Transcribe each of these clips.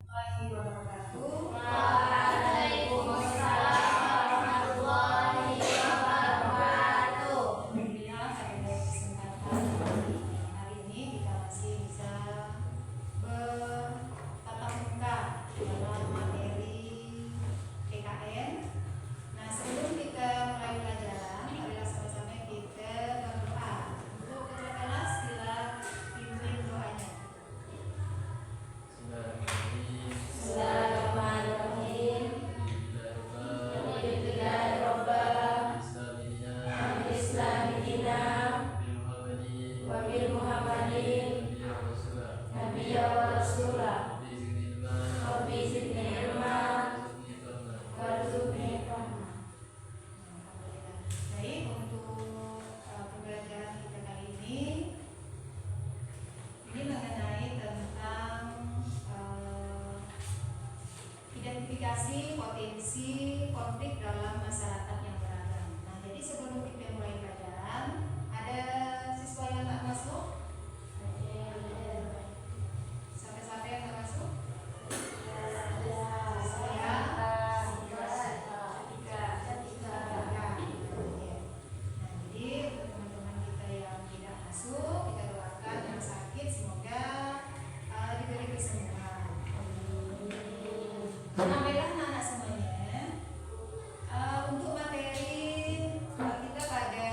warahmatullahi wabarakatuh. Waalaikumsalam warahmatullahi wabarakatuh. Alhamdulillah, pada kesempatan hari ini kita masih bisa bertatap muka dalam materi PKN. Nah, sebelum kita mulai pelajaran, marilah sama-sama kita berdoa. Untuk ketua kelas, sila pimpin doanya. Bismillahirrahmanirrahim. Alhamdulillahi Rabbah. Al-Islamina wa bil Muhammadin Nabiyya wa Rasulah. Rabbi zidni ilma warzuqni fahma. Baik, untuk pembelajaran kita kali ini mengenai tentang identifikasi potensi konflik dalam masyarakat yang beragam. Nah, jadi sebelum kita mulai pelajaran, ada siswa yang tak masuk? Sampai-sampai yang tak masuk? Teman-teman kita yang tidak masuk, kita doakan yang sakit semoga diberi kesembuhan. Nah, baiklah anak-anak semuanya, untuk materi kita pada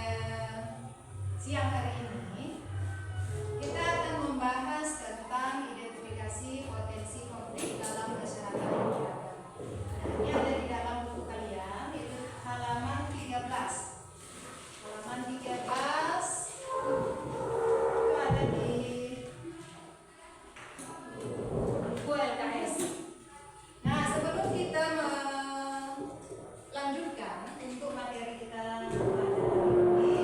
siang hari ini, kita akan membahas tentang identifikasi potensi konflik dalam masyarakat yang beragam. Nah, ini ada di dalam buku kalian, yaitu halaman 13. Halaman 13 itu ada di buku LKS. Nah, sebelum kita melanjutkan untuk materi kita pada hari ini,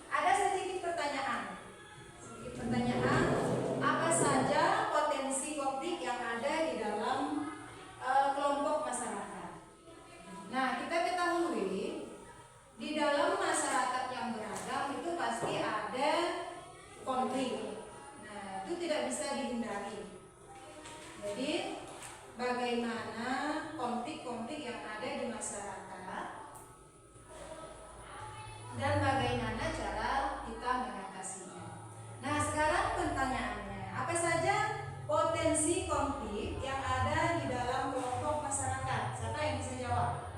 ada sedikit pertanyaan. Apa saja potensi konflik yang ada di dalam kelompok masyarakat? Nah, kita ketahui di dalam masyarakat yang beragam itu pasti ada konflik. Nah, itu tidak bisa dihindari. Jadi, bagaimana konflik-konflik yang ada di masyarakat dan bagaimana cara kita mengatasinya. Nah, sekarang pertanyaannya, apa saja potensi konflik yang ada di dalam kelompok masyarakat? Siapa yang bisa jawab?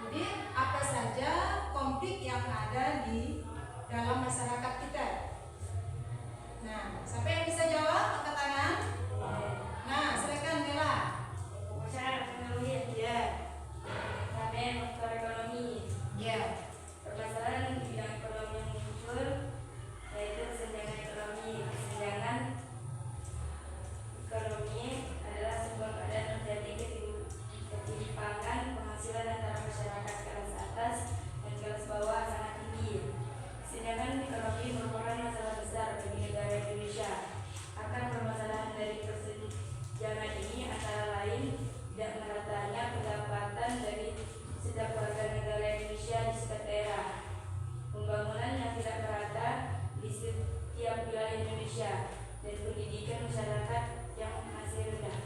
Jadi, apa saja konflik yang ada di dalam masyarakat kita? Nah, siapa yang bisa jawab? Angkat tangan. Nah, silakan Bella. Masyarakat ekonomi, Ya, faktor ekonomi. ya. Permasalahan di bidang ekonomi yang muncul yaitu kesenjangan ekonomi. Kesenjangan ekonomi adalah sebuah keadaan terjadi ketimpangan penghasilan antara masyarakat kelas atas dan kelas bawah sangat tinggi. Kesenjangan ekonomi merupakan masalah besar bagi negara Indonesia. Akan permasalahan dari kesenjangan ini antara lain tidak meratanya pendapatan dari setiap warga negara Indonesia di setiap daerah, pembangunan yang tidak merata di setiap wilayah Indonesia, dan pendidikan masyarakat yang masih rendah.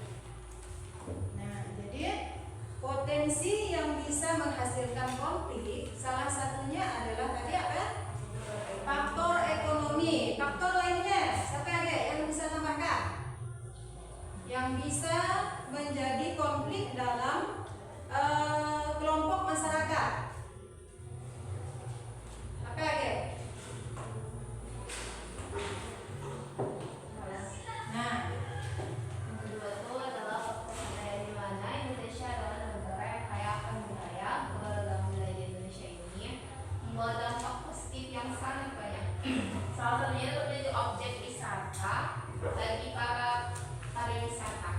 Nah, jadi potensi yang bisa menghasilkan konflik salah satunya adalah tadi apa? Faktor ekonomi. Faktor lainnya, siapa ada yang bisa tambahkan? Yang bisa menjadi konflik dalam kelompok masyarakat. Apa ada? Nah, Yang kedua itu adalah faktor di mana Indonesia adalah negara yang kaya akan budaya. Keberagaman budaya di Indonesia ini membawa dampak positif yang sangat banyak. Salah satunya itu menjadi objek wisata bagi para pariwisata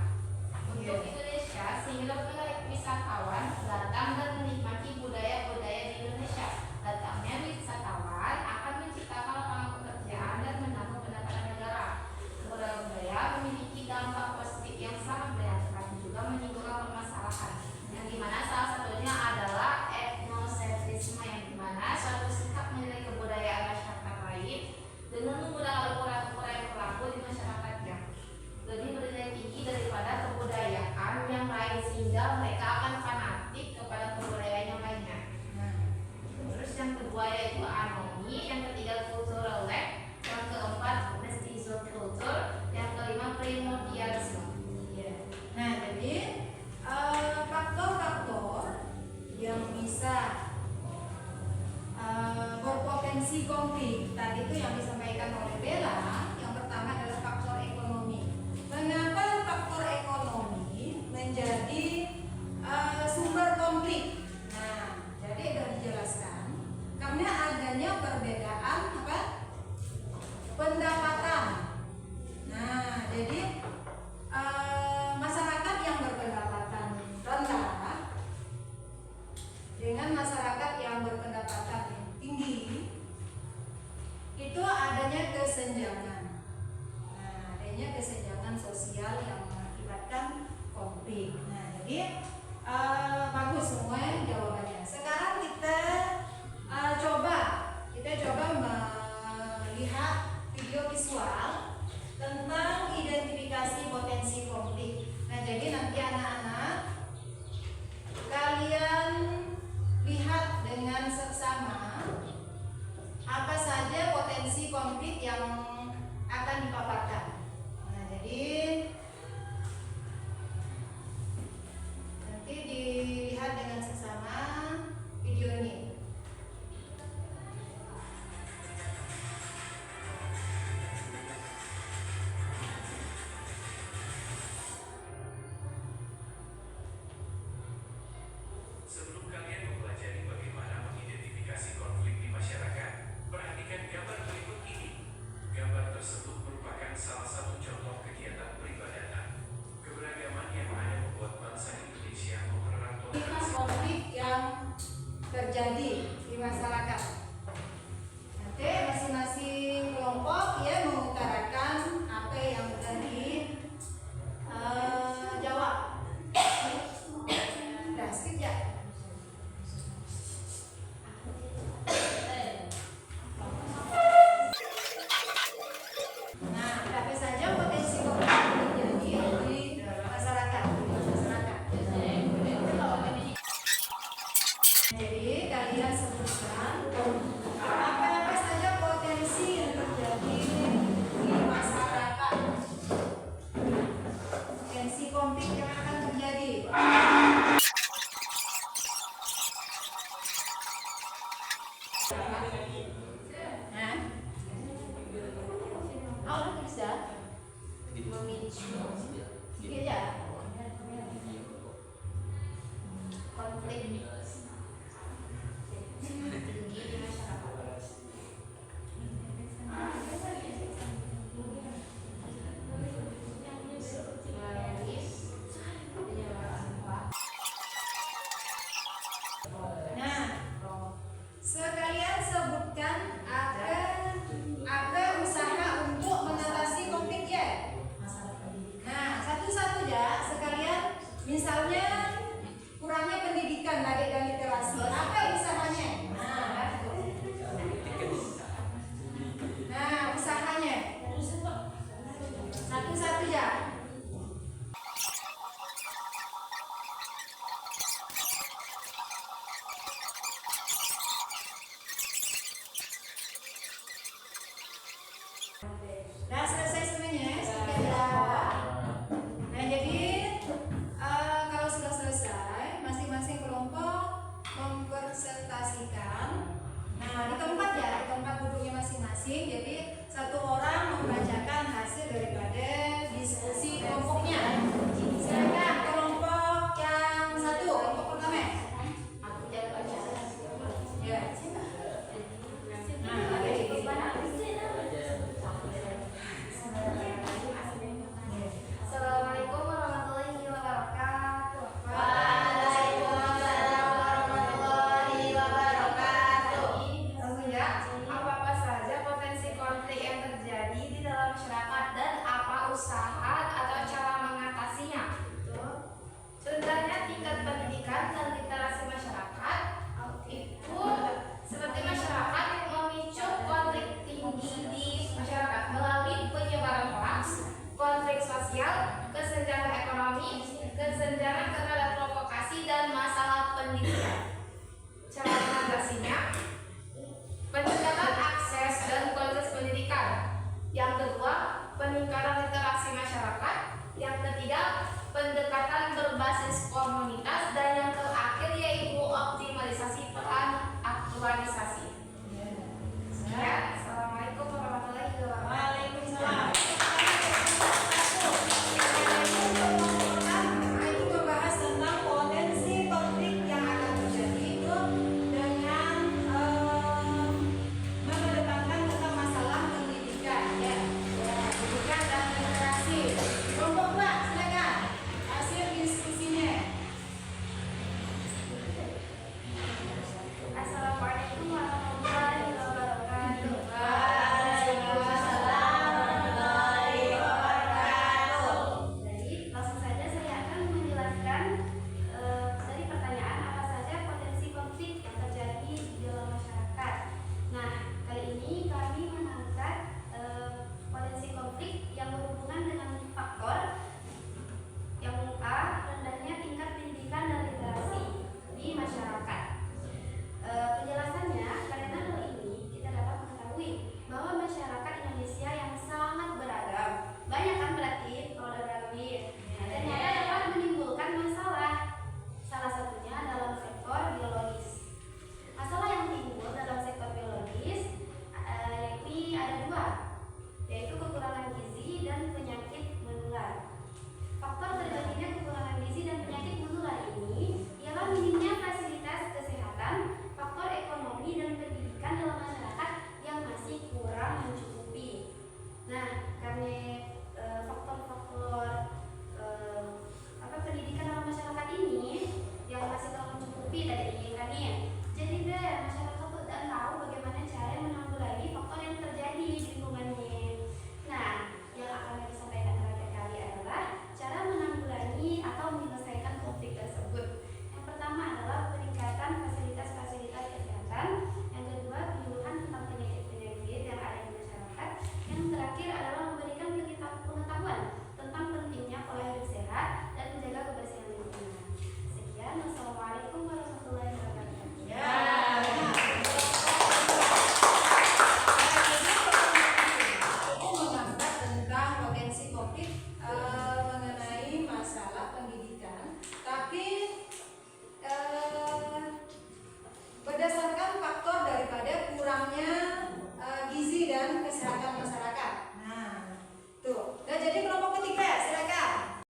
untuk Indonesia, sehingga menarik wisatawan datang dan menikmati budaya-budaya di Indonesia. Datangnya wisatawan akan menciptakan lapangan pekerjaan dan menambah pendapatan negara. Keberagaman budaya memiliki dampak positif yang sangat banyak, tapi juga menimbulkan permasalahan, yang dimana salah satunya adalah etnosentrisme, yang dimana suatu sikap menilai kebudayaan masyarakat lain dengan menggunakan ukuran-ukuran yang berlaku di masyarakatnya. kesenjangan sosial yang mengakibatkan konflik. Nah, jadi bagus semua jawabannya. Sekarang kita coba melihat video visual tentang identifikasi potensi konflik. Nah, jadi nanti anak-anak kalian lihat dengan seksama apa saja potensi konflik yang akan dipaparkan. Nah, jadi nanti dilihat dengan seksama video ini. Sebelum kalian mempelajari bagaimana mengidentifikasi konflik di masyarakat, perhatikan gambar berikut ini. Gambar tersebut merupakan salah satu contoh kegiatan peribadatan. Keberagaman yang ada membuat bangsa Indonesia mempererat toleransi. Konflik yang terjadi di masyarakat. Nanti masing-masing kelompok ya mengutarakan apa yang sudah dijawab. Udah skip ya. Nah, apa saja potensi konflik yang terjadi di masyarakat? Jadi kalian sebutkan apa saja potensi yang terjadi di masyarakat. Potensi konflik yang akan terjadi. Hah? Oh, bisa. Memicu Sedikit ya. konflik tinggi di masyarakat. Melalui penyebaran hoax. Nah, sekalian sebutkan apa usaha untuk mengatasi konflik ya. Nah, satu-satu ya sekalian. Misalnya kurangnya pendidikan lagi dan literasi. Apa usahanya? Nah, usahanya. Satu-satu ya. Nah, selesai semuanya, sedikit ya. Nah, jadi kalau sudah selesai, masing-masing kelompok mempresentasikan. Nah, di tempat ya, di tempat duduknya masing-masing. Jadi satu orang membacakan hasil daripada diskusi kelompoknya. Silakan kelompok yang satu, kelompok pertama. Aku jangan baca. Ya. Nah, ada di sini. Assalamualaikum warahmatullahi wabarakatuh. Waalaikumsalam warahmatullahi wabarakatuh. Langsung ya. Apa-apa saja potensi konflik yang terjadi di dalam masyarakat dan apa usaha atau cara mengatasinya? Sebenarnya tingkat pendidikan dan literasi masyarakat itu seperti masyarakat memicu konflik tinggi di masyarakat melalui penyebaran hoax, konflik sosial, kesenjangan ekonomi, kesenjangan terhadap provokasi dan masalah pendidikan. Cara mengatasinya, peningkatan akses dan kualitas pendidikan. Yang kedua, peningkatan